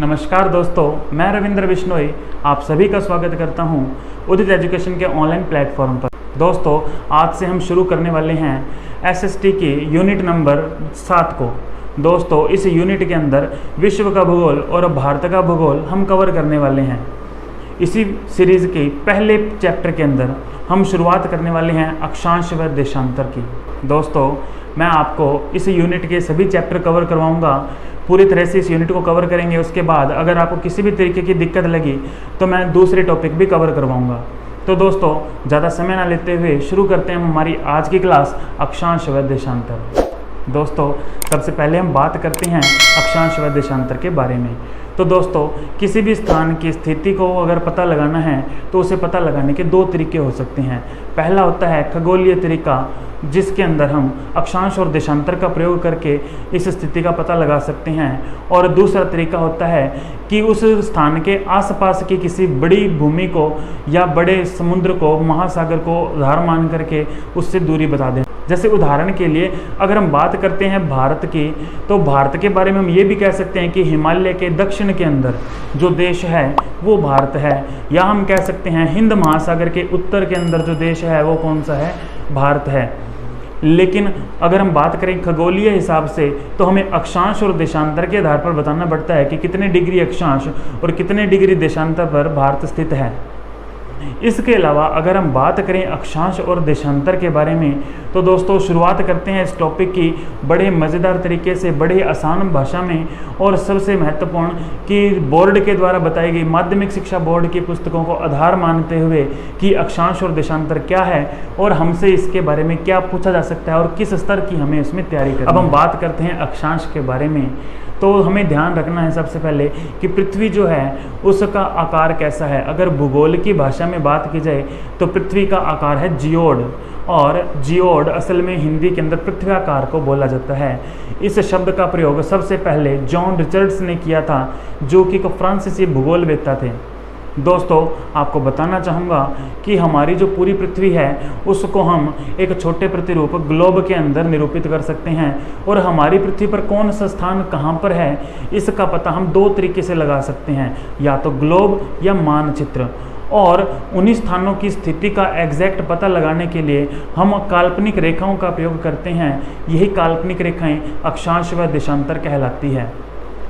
नमस्कार दोस्तों, मैं रविंद्र बिश्नोई आप सभी का स्वागत करता हूं उदित एजुकेशन के ऑनलाइन प्लेटफॉर्म पर। दोस्तों, आज से हम शुरू करने वाले हैं एसएसटी की यूनिट नंबर 7 को। दोस्तों, इस यूनिट के अंदर विश्व का भूगोल और भारत का भूगोल हम कवर करने वाले हैं। इसी सीरीज़ के पहले चैप्टर के अंदर हम शुरुआत करने वाले हैं अक्षांश व देशांतर की। दोस्तों, मैं आपको इस यूनिट के सभी चैप्टर कवर करवाऊंगा, पूरी तरह से इस यूनिट को कवर करेंगे। उसके बाद अगर आपको किसी भी तरीके की दिक्कत लगी तो मैं दूसरे टॉपिक भी कवर करवाऊंगा। तो दोस्तों, ज़्यादा समय ना लेते हुए शुरू करते हैं हमारी आज की क्लास अक्षांश व देशांतर। दोस्तों, सबसे पहले हम बात करते हैं अक्षांश व देशांतर के बारे में। तो दोस्तों, किसी भी स्थान की स्थिति को अगर पता लगाना है तो उसे पता लगाने के दो तरीके हो सकते हैं। पहला होता है खगोलीय तरीका, जिसके अंदर हम अक्षांश और देशांतर का प्रयोग करके इस स्थिति का पता लगा सकते हैं। और दूसरा तरीका होता है कि उस स्थान के आसपास की किसी बड़ी भूमि को या बड़े समुद्र को, महासागर को आधार मान करके उससे दूरी बता दें। जैसे उदाहरण के लिए अगर हम बात करते हैं भारत की, तो भारत के बारे में हम ये भी कह सकते हैं कि हिमालय के दक्षिण के अंदर जो देश है वो भारत है, या हम कह सकते हैं हिंद महासागर के उत्तर के अंदर जो देश है वो कौन सा है, भारत है। लेकिन अगर हम बात करें खगोलीय हिसाब से तो हमें अक्षांश और देशांतर के आधार पर बताना पड़ता है कि कितने डिग्री अक्षांश और कितने डिग्री देशांतर पर भारत स्थित है। इसके अलावा अगर हम बात करें अक्षांश और देशांतर के बारे में, तो दोस्तों शुरुआत करते हैं इस टॉपिक की बड़े मज़ेदार तरीके से, बड़े आसान भाषा में, और सबसे महत्वपूर्ण कि बोर्ड के द्वारा बताई गई माध्यमिक शिक्षा बोर्ड की पुस्तकों को आधार मानते हुए कि अक्षांश और देशांतर क्या है और हमसे इसके बारे में क्या पूछा जा सकता है और किस स्तर की हमें इसमें तैयारी करनी है। अब हम बात करते हैं अक्षांश के बारे में। तो हमें ध्यान रखना है सबसे पहले कि पृथ्वी जो है उसका आकार कैसा है। अगर भूगोल की भाषा में बात की जाए तो पृथ्वी का आकार है जियोड, और जियोड असल में हिंदी के अंदर पृथ्वी आकार को बोला जाता है। इस शब्द का प्रयोग सबसे पहले जॉन रिचर्ड्स ने किया था, जो कि फ्रांसीसी भूगोलवेत्ता थे। दोस्तों, आपको बताना चाहूँगा कि हमारी जो पूरी पृथ्वी है उसको हम एक छोटे प्रतिरूप ग्लोब के अंदर निरूपित कर सकते हैं। और हमारी पृथ्वी पर कौन सा स्थान कहाँ पर है इसका पता हम दो तरीके से लगा सकते हैं, या तो ग्लोब या मानचित्र। और उन्हीं स्थानों की स्थिति का एग्जैक्ट पता लगाने के लिए हम काल्पनिक रेखाओं का प्रयोग करते हैं। यही काल्पनिक रेखाएं अक्षांश व देशांतर कहलाती है।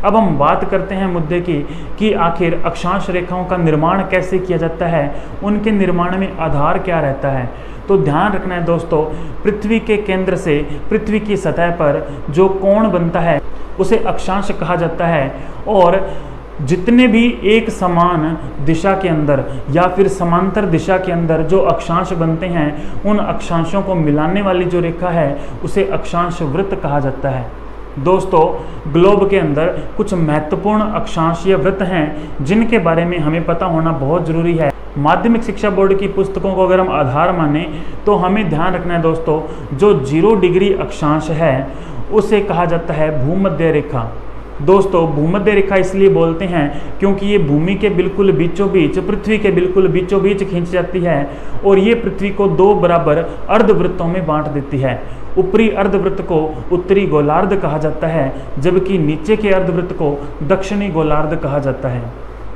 अब हम बात करते हैं मुद्दे की कि आखिर अक्षांश रेखाओं का निर्माण कैसे किया जाता है, उनके निर्माण में आधार क्या रहता है। तो ध्यान रखना है दोस्तों, पृथ्वी के केंद्र से पृथ्वी की सतह पर जो कोण बनता है उसे अक्षांश कहा जाता है। और जितने भी एक समान दिशा के अंदर या फिर समांतर दिशा के अंदर जो अक्षांश बनते हैं, उन अक्षांशों को मिलाने वाली जो रेखा है उसे अक्षांश वृत्त कहा जाता है। दोस्तों, ग्लोब के अंदर कुछ महत्वपूर्ण अक्षांशीय वृत्त हैं जिनके बारे में हमें पता होना बहुत ज़रूरी है। माध्यमिक शिक्षा बोर्ड की पुस्तकों को अगर हम आधार माने तो हमें ध्यान रखना है दोस्तों, जो 0 डिग्री अक्षांश है उसे कहा जाता है भूमध्य रेखा। दोस्तों, भूमध्य रेखा इसलिए बोलते हैं क्योंकि ये भूमि के बिल्कुल बीचों बीच, पृथ्वी के बिल्कुल बीचों बीच खींच जाती है और ये पृथ्वी को 2 बराबर अर्धवृत्तों में बांट देती है। ऊपरी अर्धवृत्त को उत्तरी गोलार्ध कहा जाता है, जबकि नीचे के अर्धवृत्त को दक्षिणी गोलार्ध कहा जाता है।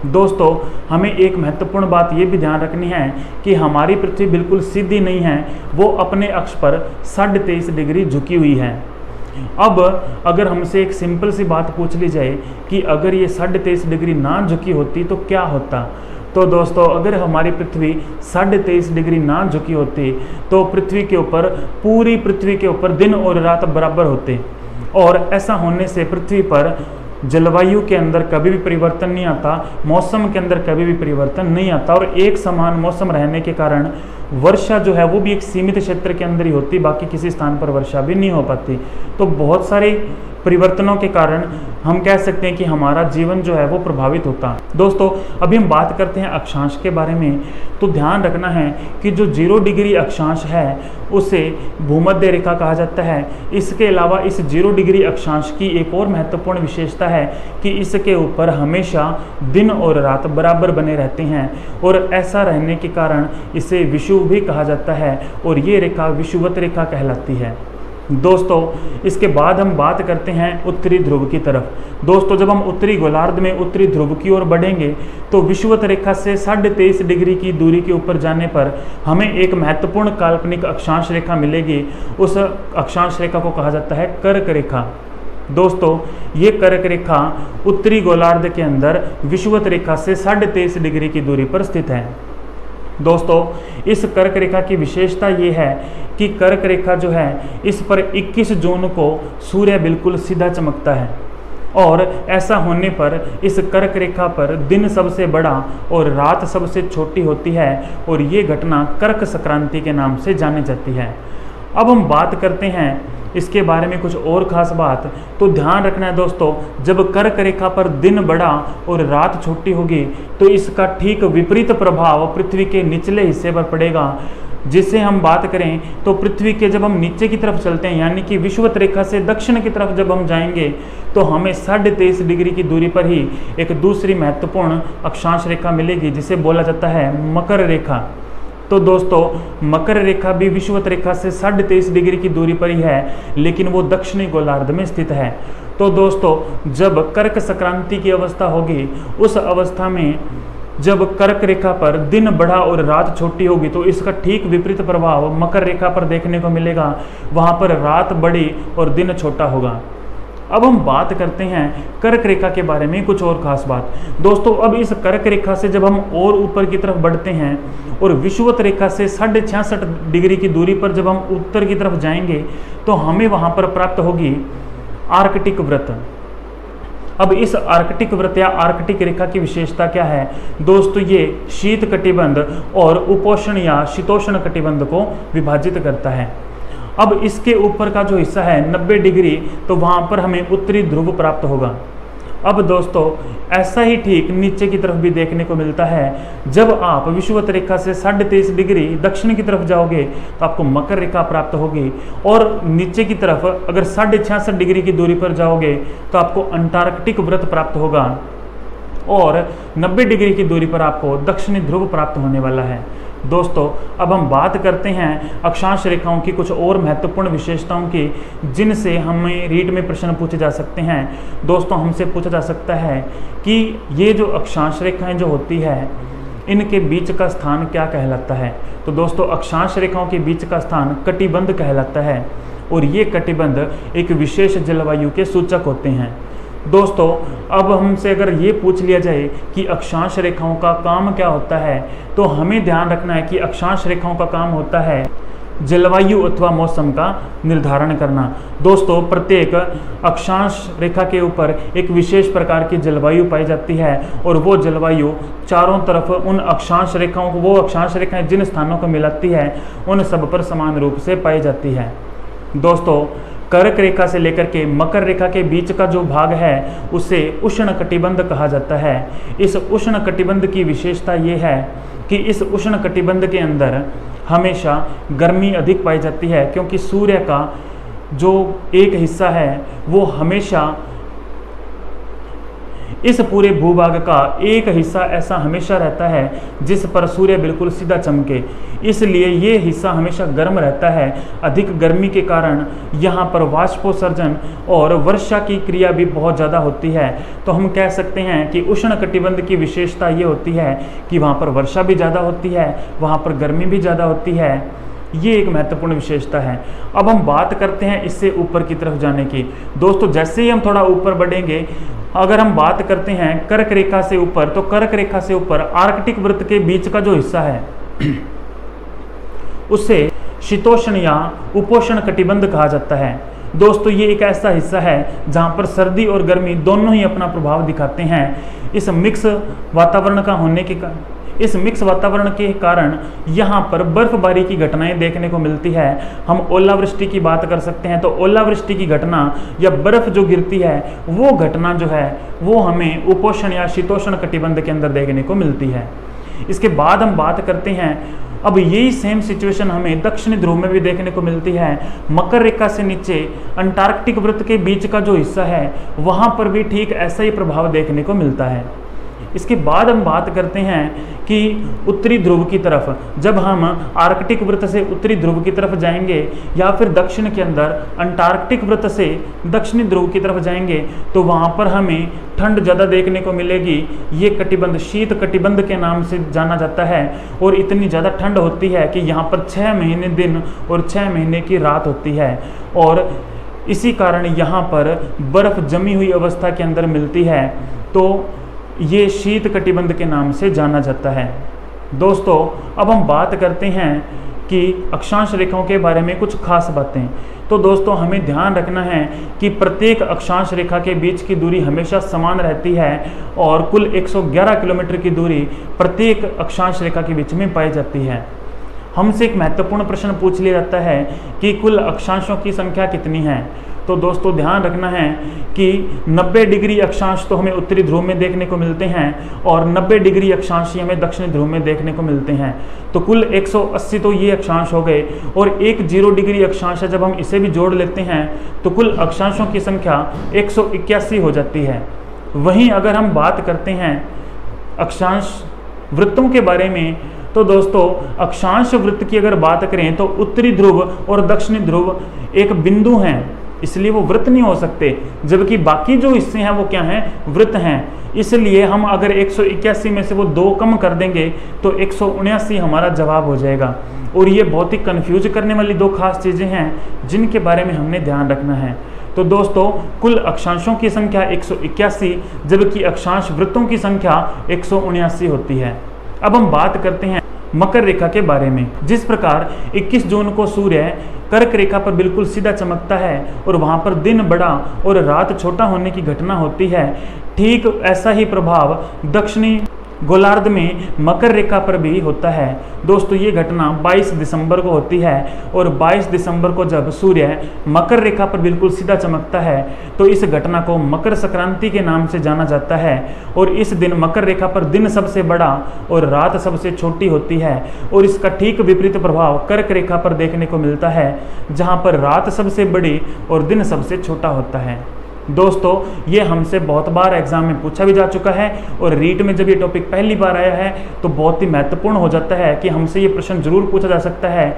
दोस्तों, हमें एक महत्वपूर्ण बात ये भी ध्यान रखनी है कि हमारी पृथ्वी बिल्कुल सीधी नहीं है, वो अपने अक्ष पर 23.5 डिग्री झुकी हुई है। अब अगर हमसे एक सिंपल सी बात पूछ ली जाए कि अगर ये 23.5 डिग्री ना झुकी होती तो क्या होता, तो दोस्तों अगर हमारी पृथ्वी 23.5 डिग्री ना झुकी होती तो पृथ्वी के ऊपर, पूरी पृथ्वी के ऊपर दिन और रात बराबर होते। और ऐसा होने से पृथ्वी पर जलवायु के अंदर कभी भी परिवर्तन नहीं आता, मौसम के अंदर कभी भी परिवर्तन नहीं आता, और एक समान मौसम रहने के कारण वर्षा जो है वो भी एक सीमित क्षेत्र के अंदर ही होती, बाकी किसी स्थान पर वर्षा भी नहीं हो पाती। तो बहुत सारे परिवर्तनों के कारण हम कह सकते हैं कि हमारा जीवन जो है वो प्रभावित होता है। दोस्तों, अभी हम बात करते हैं अक्षांश के बारे में। तो ध्यान रखना है कि जो 0 डिग्री अक्षांश है उसे भूमध्य रेखा कहा जाता है। इसके अलावा इस 0 डिग्री अक्षांश की एक और महत्वपूर्ण विशेषता है कि इसके ऊपर हमेशा दिन और रात बराबर बने रहते हैं, और ऐसा रहने के कारण इसे विषुव भी कहा जाता है, और ये रेखा विषुवत रेखा कहलाती है। दोस्तों इसके बाद हम बात करते हैं उत्तरी ध्रुव की तरफ। दोस्तों जब हम उत्तरी गोलार्ध में उत्तरी ध्रुव की ओर बढ़ेंगे तो विषुवत रेखा से 23.5 डिग्री की दूरी के ऊपर जाने पर हमें एक महत्वपूर्ण काल्पनिक अक्षांश रेखा मिलेगी। उस अक्षांश रेखा को कहा जाता है कर्क रेखा। दोस्तों ये कर्क रेखा उत्तरी गोलार्ध के अंदर विषुवत रेखा से 23.5 डिग्री की दूरी पर स्थित है। दोस्तों इस कर्क रेखा की विशेषता ये है कि कर्क रेखा जो है इस पर 21 जून को सूर्य बिल्कुल सीधा चमकता है और ऐसा होने पर इस कर्क रेखा पर दिन सबसे बड़ा और रात सबसे छोटी होती है और ये घटना कर्क संक्रांति के नाम से जानी जाती है। अब हम बात करते हैं इसके बारे में कुछ और खास बात। तो ध्यान रखना है दोस्तों, जब कर्क रेखा पर दिन बड़ा और रात छोटी होगी तो इसका ठीक विपरीत प्रभाव पृथ्वी के निचले हिस्से पर पड़ेगा। जिससे हम बात करें तो पृथ्वी के जब हम नीचे की तरफ चलते हैं यानी कि विषुवत रेखा से दक्षिण की तरफ जब हम जाएंगे तो हमें 23.5 डिग्री की दूरी पर ही एक दूसरी महत्वपूर्ण अक्षांश रेखा मिलेगी जिसे बोला जाता है मकर रेखा। तो दोस्तों मकर रेखा भी विषुवत रेखा से 23.5 डिग्री की दूरी पर ही है, लेकिन वो दक्षिणी गोलार्ध में स्थित है। तो दोस्तों जब कर्क संक्रांति की अवस्था होगी उस अवस्था में जब कर्क रेखा पर दिन बड़ा और रात छोटी होगी तो इसका ठीक विपरीत प्रभाव मकर रेखा पर देखने को मिलेगा। वहाँ पर रात बड़ी और दिन छोटा होगा। अब हम बात करते हैं कर्क रेखा के बारे में कुछ और खास बात। दोस्तों अब इस कर्क रेखा से जब हम और ऊपर की तरफ बढ़ते हैं और विषुवत रेखा से 66.5 डिग्री की दूरी पर जब हम उत्तर की तरफ जाएंगे तो हमें वहां पर प्राप्त होगी आर्कटिक वृत्त। अब इस आर्कटिक वृत्त या आर्कटिक रेखा की विशेषता क्या है? दोस्तों ये शीत कटिबंध और उपोष्ण या शीतोष्ण कटिबंध को विभाजित करता है। अब इसके ऊपर का जो हिस्सा है 90 डिग्री, तो वहाँ पर हमें उत्तरी ध्रुव प्राप्त होगा। अब दोस्तों ऐसा ही ठीक नीचे की तरफ भी देखने को मिलता है। जब आप विषुवत रेखा से 23.5 डिग्री दक्षिण की तरफ जाओगे तो आपको मकर रेखा प्राप्त होगी और नीचे की तरफ अगर 66.5 डिग्री की दूरी पर जाओगे तो आपको अंटार्कटिक वृत्त प्राप्त होगा और 90 डिग्री की दूरी पर आपको दक्षिणी ध्रुव प्राप्त होने वाला है। दोस्तों अब हम बात करते हैं अक्षांश रेखाओं की कुछ और महत्वपूर्ण विशेषताओं की जिनसे हमें रीट में प्रश्न पूछे जा सकते हैं। दोस्तों हमसे पूछा जा सकता है कि ये जो अक्षांश रेखाएं जो होती है इनके बीच का स्थान क्या कहलाता है? तो दोस्तों अक्षांश रेखाओं के बीच का स्थान कटिबंध कहलाता है और ये कटिबंध एक विशेष जलवायु के सूचक होते हैं। दोस्तों अब हमसे अगर ये पूछ लिया जाए कि अक्षांश रेखाओं का काम क्या होता है तो hमें ध्यान रखना है कि अक्षांश रेखाओं का काम होता है जलवायु अथवा मौसम का निर्धारण करना। दोस्तों प्रत्येक अक्षांश रेखा के ऊपर एक विशेष प्रकार की जलवायु पाई जाती है और वो जलवायु चारों तरफ उन अक्षांश रेखाओं को वो अक्षांश रेखाएं जिन स्थानों को मिलाती है उन सब पर समान रूप से पाई जाती है। दोस्तों कर्क रेखा से लेकर के मकर रेखा के बीच का जो भाग है उसे उष्ण कटिबंध कहा जाता है। इस उष्ण कटिबंध की विशेषता ये है कि इस उष्ण कटिबंध के अंदर हमेशा गर्मी अधिक पाई जाती है क्योंकि सूर्य का जो एक हिस्सा है वो हमेशा इस पूरे भूभाग का एक हिस्सा ऐसा हमेशा रहता है जिस पर सूर्य बिल्कुल सीधा चमके, इसलिए ये हिस्सा हमेशा गर्म रहता है। अधिक गर्मी के कारण यहाँ पर वाष्पोत्सर्जन और वर्षा की क्रिया भी बहुत ज़्यादा होती है। तो हम कह सकते हैं कि उष्ण कटिबंध की विशेषता ये होती है कि वहाँ पर वर्षा भी ज़्यादा होती है, वहाँ पर गर्मी भी ज़्यादा होती है। ये एक महत्वपूर्ण विशेषता है। अब हम बात करते हैं इससे ऊपर की तरफ जाने की। दोस्तों जैसे ही हम थोड़ा ऊपर बढ़ेंगे, अगर हम बात करते हैं कर्क रेखा से ऊपर, तो कर्क रेखा से ऊपर आर्कटिक वृत्त के बीच का जो हिस्सा है उसे शीतोष्ण या उपोष्ण कटिबंध कहा जाता है। दोस्तों ये एक ऐसा हिस्सा है जहाँ पर सर्दी और गर्मी दोनों ही अपना प्रभाव दिखाते हैं। इस मिक्स वातावरण के कारण यहाँ पर बर्फबारी की घटनाएं देखने को मिलती है। हम ओलावृष्टि की बात कर सकते हैं, तो ओलावृष्टि की घटना या बर्फ जो गिरती है वो घटना जो है वो हमें उपोष्ण या शीतोष्ण कटिबंध के अंदर देखने को मिलती है। इसके बाद हम बात करते हैं, अब यही सेम सिचुएशन हमें दक्षिणी ध्रुव में भी देखने को मिलती है। मकर रेखा से नीचे अंटार्कटिक वृत्त के बीच का जो हिस्सा है वहाँ पर भी ठीक ऐसा ही प्रभाव देखने को मिलता है। इसके बाद हम बात करते हैं कि उत्तरी ध्रुव की तरफ, जब हम आर्कटिक वृत्त से उत्तरी ध्रुव की तरफ जाएंगे या फिर दक्षिण के अंदर अंटार्कटिक वृत्त से दक्षिणी ध्रुव की तरफ जाएंगे तो वहाँ पर हमें ठंड ज़्यादा देखने को मिलेगी। ये कटिबंध शीत कटिबंध के नाम से जाना जाता है और इतनी ज़्यादा ठंड होती है कि यहाँ पर 6 महीने दिन और 6 महीने की रात होती है और इसी कारण यहाँ पर बर्फ जमी हुई अवस्था के अंदर मिलती है, तो ये शीत कटिबंध के नाम से जाना जाता है। दोस्तों अब हम बात करते हैं कि अक्षांश रेखाओं के बारे में कुछ खास बातें। तो दोस्तों हमें ध्यान रखना है कि प्रत्येक अक्षांश रेखा के बीच की दूरी हमेशा समान रहती है और कुल 111 किलोमीटर की दूरी प्रत्येक अक्षांश रेखा के बीच में पाई जाती है। हमसे एक महत्वपूर्ण प्रश्न पूछ लिया जाता है कि कुल अक्षांशों की संख्या कितनी है। तो दोस्तों ध्यान रखना है कि 90 डिग्री अक्षांश तो हमें उत्तरी ध्रुव में देखने को मिलते हैं और 90 डिग्री अक्षांश ही हमें दक्षिणी ध्रुव में देखने को मिलते हैं। तो कुल 180 तो ये अक्षांश हो गए और एक 0 डिग्री अक्षांश है, जब हम इसे भी जोड़ लेते हैं तो कुल अक्षांशों की संख्या 181 हो जाती है। वहीं अगर हम बात करते हैं अक्षांश वृत्तों के बारे में, तो दोस्तों अक्षांश वृत्त की अगर बात करें तो उत्तरी ध्रुव और दक्षिणी ध्रुव एक बिंदु हैं, इसलिए वो वृत्त नहीं हो सकते, जबकि बाकी जो हिस्से हैं वो क्या हैं, वृत्त हैं। इसलिए हम अगर 181 में से वो 2 कम कर देंगे तो 179 हमारा जवाब हो जाएगा। और ये बहुत ही कन्फ्यूज करने वाली 2 खास चीज़ें हैं जिनके बारे में हमने ध्यान रखना है। तो दोस्तों कुल अक्षांशों की संख्या 181 जबकि अक्षांश वृत्तों की संख्या 179 होती है। अब हम बात करते हैं मकर रेखा के बारे में। जिस प्रकार 21 जून को सूर्य कर्क रेखा पर बिल्कुल सीधा चमकता है और वहाँ पर दिन बड़ा और रात छोटा होने की घटना होती है, ठीक ऐसा ही प्रभाव दक्षिणी गोलार्ध में मकर रेखा पर भी होता है। दोस्तों ये घटना 22 दिसंबर को होती है और 22 दिसंबर को जब सूर्य मकर रेखा पर बिल्कुल सीधा चमकता है तो इस घटना को मकर संक्रांति के नाम से जाना जाता है। और इस दिन मकर रेखा पर दिन सबसे बड़ा और रात सबसे छोटी होती है और इसका ठीक विपरीत प्रभाव कर्क रेखा पर देखने को मिलता है, जहाँ पर रात सबसे बड़ी और दिन सबसे छोटा होता है। दोस्तों ये हमसे बहुत बार एग्जाम में पूछा भी जा चुका है और रीट में जब ये टॉपिक पहली बार आया है तो बहुत ही महत्वपूर्ण हो जाता है कि हमसे ये प्रश्न जरूर पूछा जा सकता है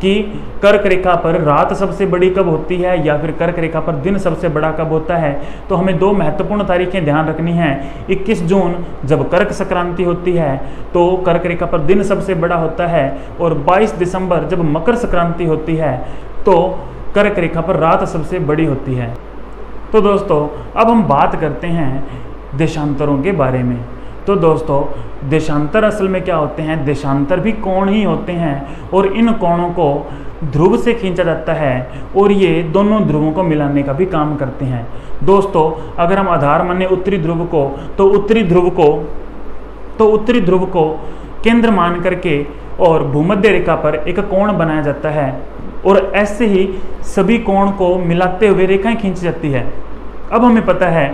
कि कर्क रेखा पर रात सबसे बड़ी कब होती है या फिर कर्क रेखा पर दिन सबसे बड़ा कब होता है। तो हमें 2 महत्वपूर्ण तारीखें ध्यान रखनी हैं। 21 जून जब कर्क संक्रांति होती है तो कर्क रेखा पर दिन सबसे बड़ा होता है और 22 दिसंबर जब मकर संक्रांति होती है तो कर्क रेखा पर रात सबसे बड़ी होती है। तो दोस्तों अब हम बात करते हैं देशांतरों के बारे में। तो दोस्तों देशांतर असल में क्या होते हैं, देशांतर भी कोण ही होते हैं और इन कोणों को ध्रुव से खींचा जाता है और ये दोनों ध्रुवों को मिलाने का भी काम करते हैं। दोस्तों अगर हम आधार माने उत्तरी ध्रुव को तो उत्तरी ध्रुव को केंद्र मान करके और भूमध्य रेखा पर एक कोण बनाया जाता है और ऐसे ही सभी कोण को मिलाते हुए रेखाएं खींची जाती है। अब हमें पता है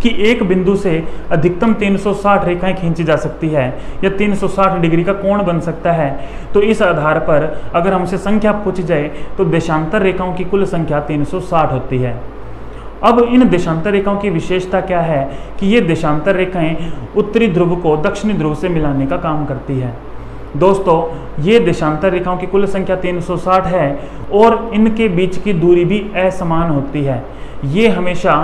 कि एक बिंदु से अधिकतम 360 रेखाएं खींची जा सकती है या 360 डिग्री का कोण बन सकता है। तो इस आधार पर अगर हमसे संख्या पूछी जाए तो देशांतर रेखाओं की कुल संख्या 360 होती है। अब इन देशांतर रेखाओं की विशेषता क्या है कि ये देशांतर रेखाएं उत्तरी ध्रुव को दक्षिणी ध्रुव से मिलाने का काम करती है। दोस्तों ये देशांतर रेखाओं की कुल संख्या 360 है और इनके बीच की दूरी भी असमान होती है। ये हमेशा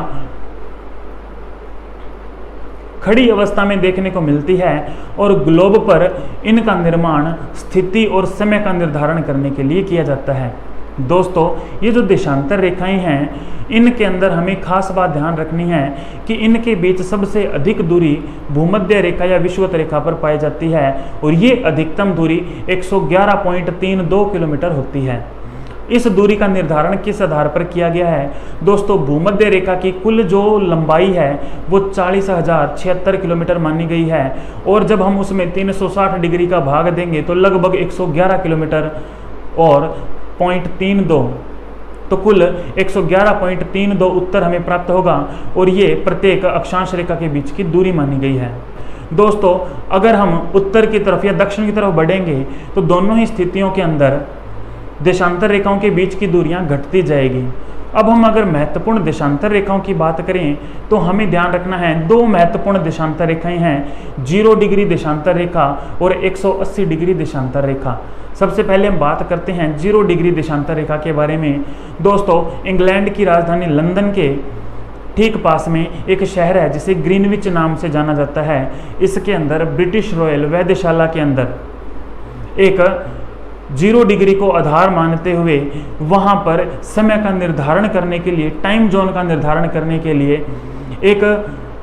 खड़ी अवस्था में देखने को मिलती है और ग्लोब पर इनका निर्माण स्थिति और समय का निर्धारण करने के लिए किया जाता है। दोस्तों ये जो देशांतर रेखाएं हैं इनके अंदर हमें खास बात ध्यान रखनी है कि इनके बीच सबसे अधिक दूरी भूमध्य रेखा या विषुवत रेखा पर पाई जाती है और ये अधिकतम दूरी 111.32 किलोमीटर होती है। इस दूरी का निर्धारण किस आधार पर किया गया है? दोस्तों भूमध्य रेखा की कुल जो लंबाई है वो 40,076 किलोमीटर मानी गई है और जब हम उसमें 360 डिग्री का भाग देंगे तो लगभग 111 किलोमीटर और 0.32 तो कुल 111.32 उत्तर हमें प्राप्त होगा और ये प्रत्येक अक्षांश रेखा के बीच की दूरी मानी गई है। दोस्तों अगर हम उत्तर की तरफ या दक्षिण की तरफ बढ़ेंगे तो दोनों ही स्थितियों के अंदर देशांतर रेखाओं के बीच की दूरियां घटती जाएगी अब हम अगर महत्वपूर्ण देशांतर रेखाओं की बात करें तो हमें ध्यान रखना है, दो महत्वपूर्ण देशांतर रेखाएं हैं, 0 डिग्री देशांतर रेखा और 180 डिग्री देशांतर रेखा। सबसे पहले हम बात करते हैं 0 डिग्री देशांतर रेखा के बारे में। दोस्तों, इंग्लैंड की राजधानी लंदन के ठीक पास में एक शहर है जिसे ग्रीनविच नाम से जाना जाता है। इसके अंदर ब्रिटिश रॉयल वेधशाला के अंदर एक 0 डिग्री को आधार मानते हुए वहाँ पर समय का निर्धारण करने के लिए, टाइम जोन का निर्धारण करने के लिए एक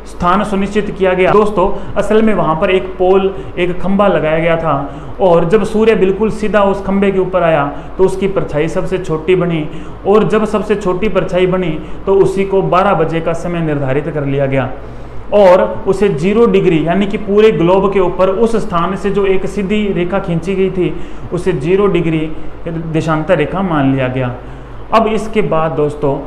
स्थान सुनिश्चित किया गया। दोस्तों, असल में वहाँ पर एक पोल, एक खंबा लगाया गया था और जब सूर्य बिल्कुल सीधा उस खंबे के ऊपर आया तो उसकी परछाई सबसे छोटी बनी और जब सबसे छोटी परछाई बनी तो उसी को 12 बजे का समय निर्धारित कर लिया गया और उसे 0 डिग्री यानी कि पूरे ग्लोब के ऊपर उस स्थान से जो एक सीधी रेखा खींची गई थी उसे 0 डिग्री देशांतर रेखा मान लिया गया। अब इसके बाद दोस्तों,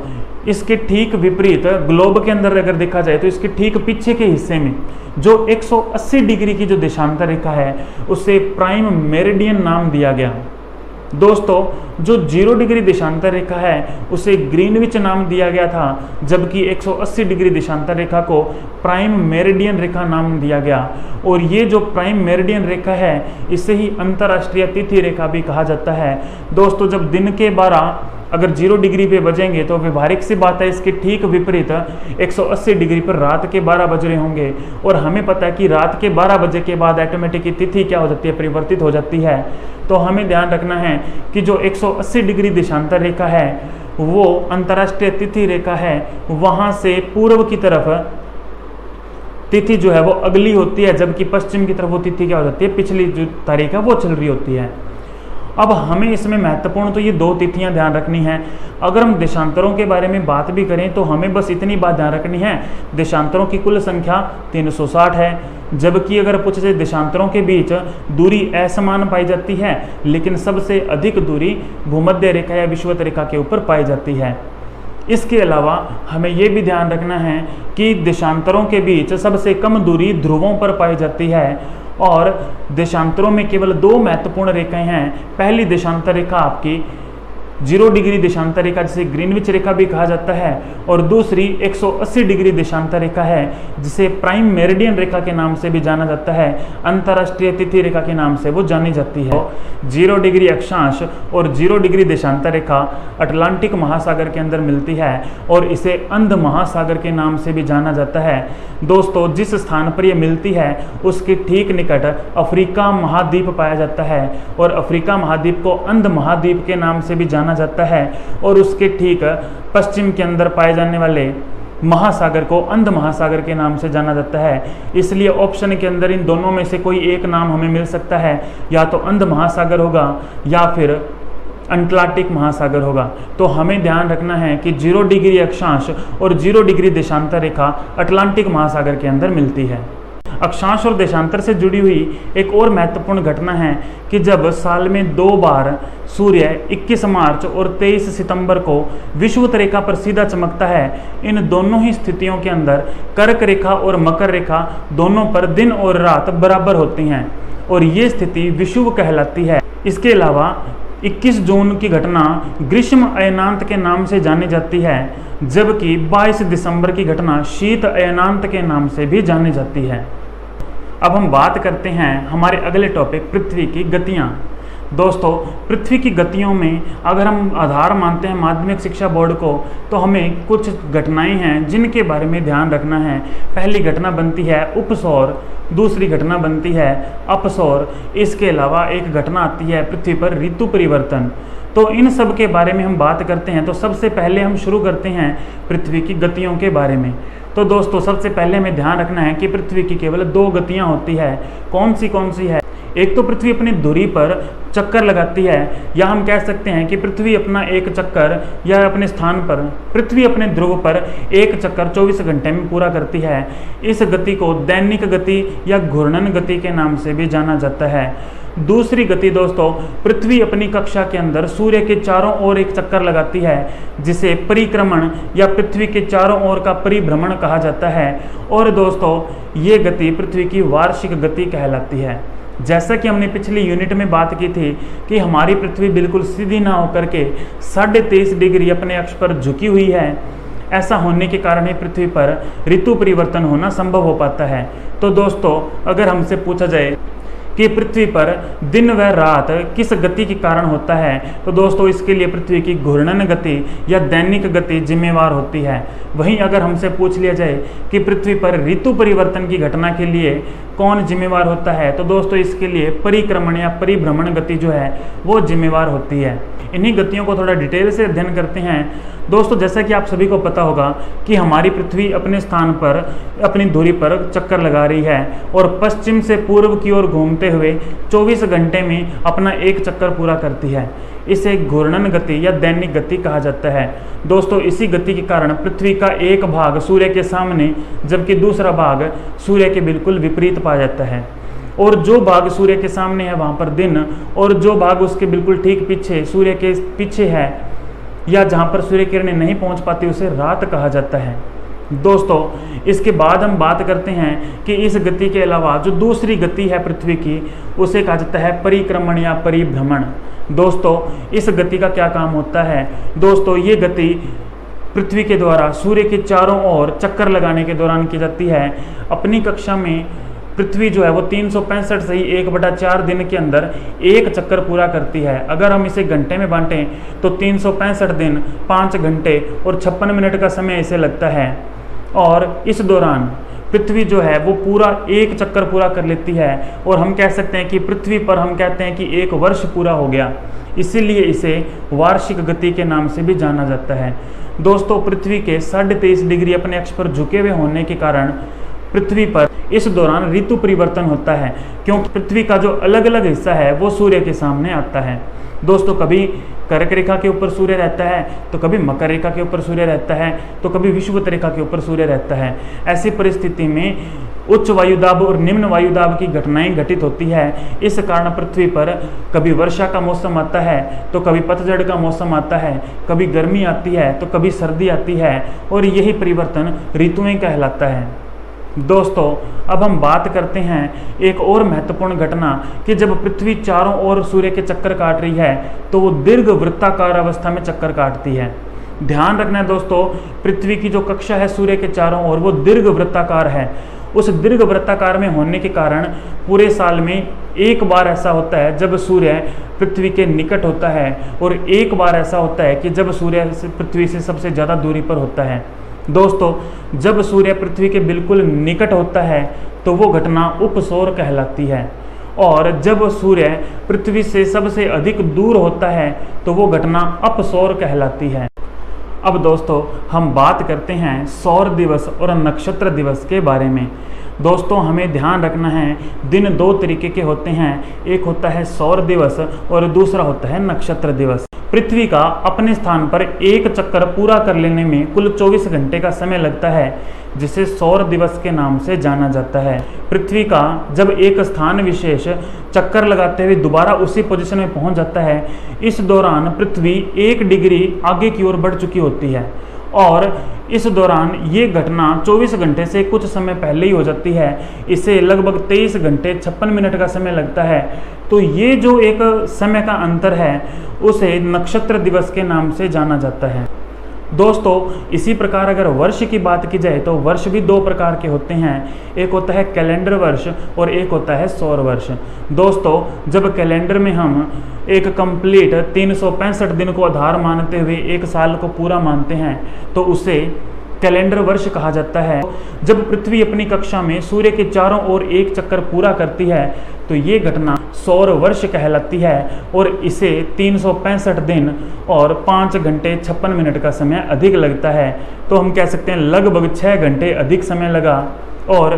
इसके ठीक विपरीत ग्लोब के अंदर अगर देखा जाए तो इसके ठीक पीछे के हिस्से में जो 180 डिग्री की जो देशांतर रेखा है उसे प्राइम मेरिडियन नाम दिया गया। दोस्तों, जो 0 डिग्री देशांतर रेखा है उसे ग्रीनविच नाम दिया गया था, जबकि 180 डिग्री देशांतर रेखा को प्राइम मेरिडियन रेखा नाम दिया गया। और ये जो प्राइम मेरिडियन रेखा है इसे ही अंतर्राष्ट्रीय तिथि रेखा भी कहा जाता है। दोस्तों, जब दिन के 12 अगर 0 डिग्री पे बजेंगे तो व्यवहारिक सी बात है, इसके ठीक विपरीत 180 डिग्री पर रात के 12 बज रहे होंगे और हमें पता है कि रात के 12 बजे के बाद ऑटोमेटिक तिथि क्या हो जाती है, परिवर्तित हो जाती है। तो हमें ध्यान रखना है कि जो 180 डिग्री देशांतर रेखा है वो अंतर्राष्ट्रीय तिथि रेखा है, वहाँ से पूर्व की तरफ तिथि जो है वो अगली होती है, जबकि पश्चिम की तरफ वो तिथि क्या हो जाती है, पिछली जो तारीख है वो चल रही होती है। अब हमें इसमें महत्वपूर्ण तो ये 2 तिथियां ध्यान रखनी है। अगर हम देशांतरों के बारे में बात भी करें तो हमें बस इतनी बात ध्यान रखनी है, देशांतरों की कुल संख्या 360 है, जबकि अगर पूछे देशांतरों के बीच दूरी असमान पाई जाती है, लेकिन सबसे अधिक दूरी भूमध्य रेखा या विषुवत रेखा के ऊपर पाई जाती है। इसके अलावा हमें यह भी ध्यान रखना है कि देशांतरों के बीच सबसे कम दूरी ध्रुवों पर पाई जाती है और देशांतरों में केवल 2 महत्वपूर्ण रेखाएं हैं। पहली देशांतर रेखा आपकी 0 डिग्री देशांतर रेखा जिसे ग्रीनविच रेखा भी कहा जाता है और दूसरी 180 डिग्री देशांतर रेखा है जिसे प्राइम मेरिडियन रेखा के नाम से भी जाना जाता है, अंतर्राष्ट्रीय तिथि रेखा के नाम से वो जानी जाती है। 0 डिग्री अक्षांश और 0 डिग्री देशांतर रेखा अटलांटिक महासागर के अंदर मिलती है और इसे अंध महासागर के नाम से भी जाना जाता है। दोस्तों, जिस स्थान पर यह मिलती है उसके ठीक निकट अफ्रीका महाद्वीप पाया जाता है और अफ्रीका महाद्वीप को अंध महाद्वीप के नाम से भी जाना जाता है और उसके ठीक पश्चिम के अंदर पाए जाने वाले महासागर को अंध महासागर के नाम से जाना जाता है। इसलिए ऑप्शन के अंदर इन दोनों में से कोई एक नाम हमें मिल सकता है, या तो अंध महासागर होगा या फिर अटलांटिक महासागर होगा। तो हमें ध्यान रखना है कि 0 डिग्री अक्षांश और 0 डिग्री देशांतर रेखा अटलांटिक महासागर के अंदर मिलती है। अक्षांश और देशांतर से जुड़ी हुई एक और महत्वपूर्ण घटना है कि जब साल में 2 बार सूर्य 21 मार्च और 23 सितंबर को विषुवत रेखा पर सीधा चमकता है, इन दोनों ही स्थितियों के अंदर कर्क रेखा और मकर रेखा दोनों पर दिन और रात बराबर होती हैं और ये स्थिति विषुव कहलाती है। इसके अलावा 21 जून की घटना ग्रीष्म अयनांत के नाम से जानी जाती है, जबकि 22 दिसंबर की घटना शीत अयनांत के नाम से भी जानी जाती है। अब हम बात करते हैं हमारे अगले टॉपिक पृथ्वी की गतियाँ। दोस्तों, पृथ्वी की गतियों में अगर हम आधार मानते हैं माध्यमिक शिक्षा बोर्ड को तो हमें कुछ घटनाएं हैं जिनके बारे में ध्यान रखना है। पहली घटना बनती है उपसौर, दूसरी घटना बनती है अपसौर, इसके अलावा एक घटना आती है पृथ्वी पर ऋतु परिवर्तन। तो इन सब के बारे में हम बात करते हैं। तो सबसे पहले हम शुरू करते हैं पृथ्वी की गतियों के बारे में। तो दोस्तों, सबसे पहले हमें ध्यान रखना है कि पृथ्वी की केवल 2 गतियां होती है। कौन सी है? एक तो पृथ्वी अपनी धुरी पर चक्कर लगाती है, या हम कह सकते हैं कि पृथ्वी अपना एक चक्कर या अपने स्थान पर पृथ्वी अपने ध्रुव पर एक चक्कर 24 घंटे में पूरा करती है। इस गति को दैनिक गति या घूर्णन गति के नाम से भी जाना जाता है। दूसरी गति दोस्तों, पृथ्वी अपनी कक्षा के अंदर सूर्य के चारों ओर एक चक्कर लगाती है जिसे परिक्रमण या पृथ्वी के चारों ओर का परिभ्रमण कहा जाता है। और दोस्तों, ये गति पृथ्वी की वार्षिक गति कहलाती है। जैसा कि हमने पिछली यूनिट में बात की थी कि हमारी पृथ्वी बिल्कुल सीधी ना होकर के 23.5 डिग्री अपने अक्ष पर झुकी हुई है। ऐसा होने के कारण ही पृथ्वी पर ऋतु परिवर्तन होना संभव हो पाता है। तो दोस्तों, अगर हमसे पूछा जाए कि पृथ्वी पर दिन व रात किस गति के कारण होता है, तो दोस्तों इसके लिए पृथ्वी की घूर्णन गति या दैनिक गति जिम्मेवार होती है। वहीं अगर हमसे पूछ लिया जाए कि पृथ्वी पर ऋतु परिवर्तन की घटना के लिए कौन जिम्मेवार होता है, तो दोस्तों इसके लिए परिक्रमण या परिभ्रमण गति जो है वो जिम्मेवार होती है। इन्हीं गतियों को थोड़ा डिटेल से अध्ययन करते हैं। दोस्तों, जैसा कि आप सभी को पता होगा कि हमारी पृथ्वी अपने स्थान पर अपनी धुरी पर चक्कर लगा रही है और पश्चिम से पूर्व की ओर घूमते हुए 24 घंटे में अपना एक चक्कर पूरा करती है। इसे घूर्णन गति या दैनिक गति कहा जाता है। दोस्तों, इसी गति के कारण पृथ्वी का एक भाग सूर्य के सामने जबकि दूसरा भाग सूर्य के बिल्कुल विपरीत पाया जाता है। और जो भाग सूर्य के सामने है वहाँ पर दिन, और जो भाग उसके बिल्कुल ठीक पीछे सूर्य के पीछे है या जहाँ पर सूर्य किरणें नहीं पहुँच पाती उसे रात कहा जाता है। दोस्तों, इसके बाद हम बात करते हैं कि इस गति के अलावा जो दूसरी गति है पृथ्वी की उसे कहा जाता है परिक्रमण या परिभ्रमण। दोस्तों, इस गति का क्या काम होता है? दोस्तों, ये गति पृथ्वी के द्वारा सूर्य के चारों ओर चक्कर लगाने के दौरान की जाती है। अपनी कक्षा में पृथ्वी जो है वो 365 से ही 1/4 दिन के अंदर एक चक्कर पूरा करती है। अगर हम इसे घंटे में बांटें तो 365 दिन 5 घंटे और 56 मिनट का समय इसे लगता है। और इस दौरान पृथ्वी जो है वो पूरा एक चक्कर पूरा कर लेती है और हम कह सकते हैं कि पृथ्वी पर हम कहते हैं कि एक वर्ष पूरा हो गया। इसीलिए इसे वार्षिक गति के नाम से भी जाना जाता है। दोस्तों, पृथ्वी के 23.5 डिग्री अपने अक्ष पर झुके हुए होने के कारण पृथ्वी पर इस दौरान ऋतु परिवर्तन होता है, क्योंकि पृथ्वी का जो अलग अलग हिस्सा है वो सूर्य के सामने आता है। दोस्तों, कभी कर्क रेखा के ऊपर सूर्य रहता है, तो कभी मकर रेखा के ऊपर सूर्य रहता है, तो कभी विषुवत रेखा के ऊपर सूर्य रहता है। ऐसी परिस्थिति में उच्च वायुदाब और निम्न वायुदाब की घटनाएं घटित होती है। इस कारण पृथ्वी पर कभी वर्षा का मौसम आता है तो कभी पतझड़ का मौसम आता है, कभी गर्मी आती है तो कभी सर्दी आती है, और यही परिवर्तन ऋतुएं कहलाता है। दोस्तों, अब हम बात करते हैं एक और महत्वपूर्ण घटना कि जब पृथ्वी चारों ओर सूर्य के चक्कर काट रही है तो वो दीर्घ वृत्ताकार अवस्था में चक्कर काटती है। ध्यान रखना है दोस्तों, पृथ्वी की जो कक्षा है सूर्य के चारों ओर वो दीर्घ वृत्ताकार है। उस दीर्घ वृत्ताकार में होने के कारण पूरे साल में एक बार ऐसा होता है जब सूर्य पृथ्वी के निकट होता है, और एक बार ऐसा होता है कि जब सूर्य पृथ्वी से सबसे ज़्यादा दूरी पर होता है। दोस्तों, जब सूर्य पृथ्वी के बिल्कुल निकट होता है तो वो घटना उपसौर कहलाती है, और जब सूर्य पृथ्वी से सबसे अधिक दूर होता है तो वो घटना अपसौर कहलाती है। अब दोस्तों, हम बात करते हैं सौर दिवस और नक्षत्र दिवस के बारे में। दोस्तों, हमें ध्यान रखना है, दिन दो तरीके के होते हैं, एक होता है सौर दिवस और दूसरा होता है नक्षत्र दिवस। पृथ्वी का अपने स्थान पर एक चक्कर पूरा कर लेने में कुल 24 घंटे का समय लगता है, जिसे सौर दिवस के नाम से जाना जाता है। पृथ्वी का जब एक स्थान विशेष चक्कर लगाते हुए दोबारा उसी पोजीशन में पहुंच जाता है, इस दौरान पृथ्वी 1 डिग्री आगे की ओर बढ़ चुकी होती है, और इस दौरान ये घटना 24 घंटे से कुछ समय पहले ही हो जाती है। इसे लगभग 23 घंटे 56 मिनट का समय लगता है। तो ये जो एक समय का अंतर है उसे नक्षत्र दिवस के नाम से जाना जाता है। दोस्तों, इसी प्रकार अगर वर्ष की बात की जाए तो वर्ष भी दो प्रकार के होते हैं, एक होता है कैलेंडर वर्ष और एक होता है सौर वर्ष। दोस्तों, जब कैलेंडर में हम एक कंप्लीट 365 दिन को आधार मानते हुए एक साल को पूरा मानते हैं तो उसे कैलेंडर वर्ष कहा जाता है। जब पृथ्वी अपनी कक्षा में सूर्य के चारों ओर एक चक्कर पूरा करती है तो ये घटना सौर वर्ष कहलाती है, और इसे 365 दिन और 5 घंटे 56 मिनट का समय अधिक लगता है। तो हम कह सकते हैं लगभग 6 घंटे अधिक समय लगा, और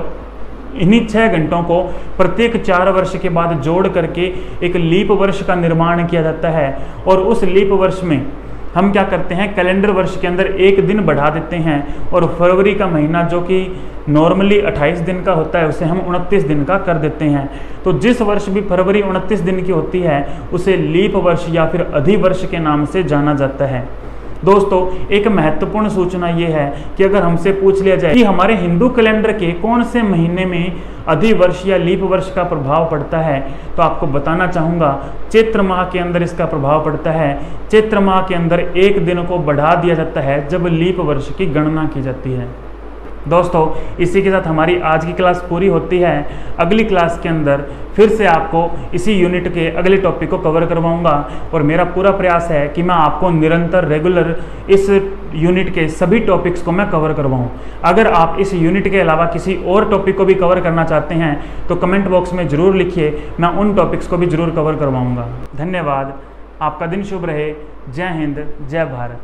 इन्हीं 6 घंटों को प्रत्येक 4 वर्ष के बाद जोड़ करके एक लीप वर्ष का निर्माण किया जाता है। और उस लीप वर्ष में हम क्या करते हैं, कैलेंडर वर्ष के अंदर एक दिन बढ़ा देते हैं, और फरवरी का महीना जो कि नॉर्मली 28 दिन का होता है उसे हम 29 दिन का कर देते हैं। तो जिस वर्ष भी फरवरी 29 दिन की होती है उसे लीप वर्ष या फिर अधिवर्ष के नाम से जाना जाता है। दोस्तों, एक महत्वपूर्ण सूचना ये है कि अगर हमसे पूछ लिया जाए कि हमारे हिंदू कैलेंडर के कौन से महीने में अधिवर्ष या लीप वर्ष का प्रभाव पड़ता है, तो आपको बताना चाहूँगा चैत्र माह के अंदर इसका प्रभाव पड़ता है। चैत्र माह के अंदर एक दिन को बढ़ा दिया जाता है जब लीप वर्ष की गणना की जाती है। दोस्तों, इसी के साथ हमारी आज की क्लास पूरी होती है। अगली क्लास के अंदर फिर से आपको इसी यूनिट के अगले टॉपिक को कवर करवाऊंगा और मेरा पूरा प्रयास है कि मैं आपको निरंतर रेगुलर इस यूनिट के सभी टॉपिक्स को मैं कवर करवाऊं। अगर आप इस यूनिट के अलावा किसी और टॉपिक को भी कवर करना चाहते हैं तो कमेंट बॉक्स में ज़रूर लिखिए, मैं उन टॉपिक्स को भी ज़रूर कवर करवाऊँगा। धन्यवाद। आपका दिन शुभ रहे। जय हिंद, जय भारत।